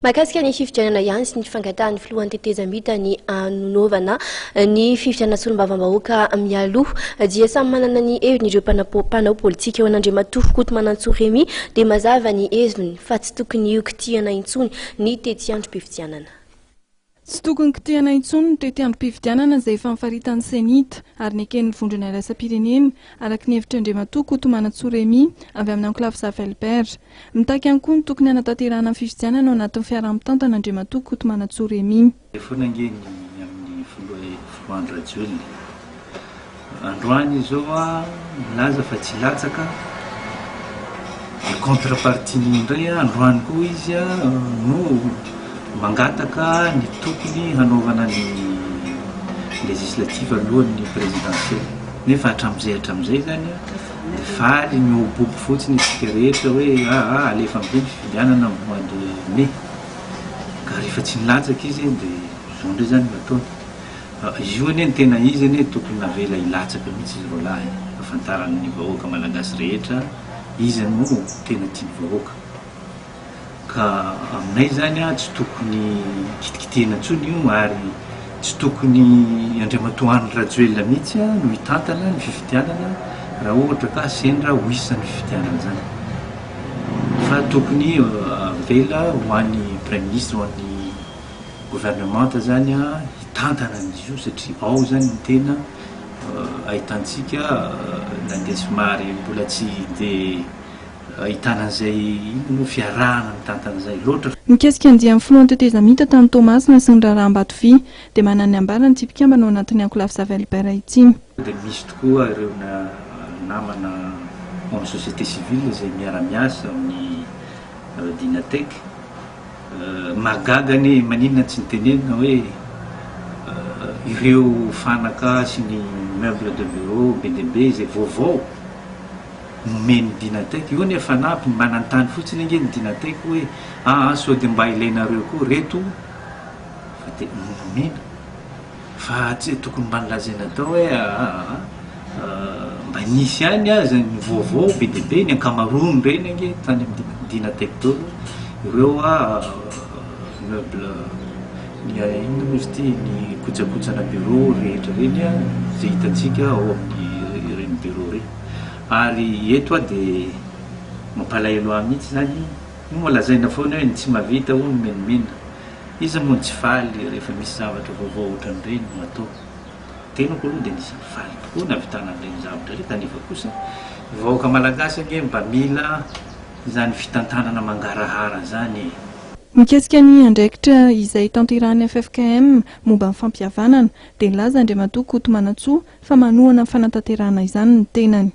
Mahakasika ny fifidianana ihany sy ny fangatahany filohan'ny tetezam-bita ny anonovana ny fifidianana solombavam-bahoaka mialoha dia samy manana ny heviny ireo mpanao politika eo an'Andriamatoa Kotomanantsoa Remy dia mazava ny heviny fa tsy tokony io kitihana intsony ny tety-androm-pifidianana. Tsy tokony kitihana intsony ny tety-androm-pifidianana izay efa nifaritan'ny senita ary neken'ny vondrona iraisam-pirenena araka ny hevitry Andriamatoa Kotomanantsoa Remy avy amin'ny anklave Savelbert. Mitaky ihany koa ny tokony hanatanterahana ny fifidianana ao anatin'ny fiaraha-mitantana Andriamatoa Kotomanantsoa Remy. Efa nangeny amin'ny foloandro rajoelina. Androany izao milaza fa tsy latsaka. Contrepartie indray androany koa izy no mangataka ny tokony hanaovana ny législative alohan'ny présidentielle. Nefa hatramin'izay zany faly miobobo fotsiny isika rehetra hoe alefa amin'izay ny fifidianana amin'ny mois de mai. Ka rehefa tsy nilatsaka izy dia izao indray zany no ataony. Io anie ny tena izy anie tokony navela hilatsaka mihitsy izy rolahy ahafantarana ny vahoaka malagasy rehetra izy no tena tia ny vahoaka. Ka aminay zany tsy tokony kitikitihana intsony io ary tsy tokony Andriamatoa Anny Rajoelina mihitsy no hitantana ny fifidianana raha ohatra ka sendra ho isan'ny fifidianana zany. Fa tokony avela ho an'ny Premier Ministre, ho an'ny gouvernemanta zany hitantana an'izy io satria ao zany ny tena ahitantsika nandeha somary mbola tsy dia ahitanan'izay no fiarahana mitantan'izay loatra. Mikesika andian'ny filohan'ny tetezamita tany Tomasina sy ny raharaha Ambatovia dia manana ny ambarany tsipikambana ao anatin'ny anklave Savelbert itsy. Dia misy tokoa ireo namana ao amin'ny société civile izay miara-miasa amin'ny Dinatek. Magaga ny maninona tsy nitenenina hoe ireo fanaka sy ny meuble de bureau be izay vaovao nomeny Dinatek. Io nefa nampy manantany fotsiny ange ny Dinatek hoe sao dia mba ilainareo koa reto fa dia nomena fa tsy tokony mba nilazaina tao hoe mba nisy ihany aza ny vaovao be ny ankamarony reny ange tany amin'ny Dinatek tao ireo meuble ny kojakotsana bureau rehetra reny izay hitantsika ao amin'ny ireny bureau reny. Ary eto dia mampalahelo ahy mihitsy zany no lazaina foana hoe tsy mavita ho no menimena. Izy moa tsy faly rehefa misy zavatra vaovao ohatran'ireny no atao. Tenako aloha dia nisy faly tokoa navitana an'ireny zavatra ireny kanefa kosa vahoaka malagasy ange mba mila izany fitantanana mangarahara zany. Mikesika ny andraikitra izay tanterahan'ny FFKM momba ny fampihavanana dia nilaza Andriamatoa Kotomanantsoa fa manohana ny fanatanterahana izany ny tenany.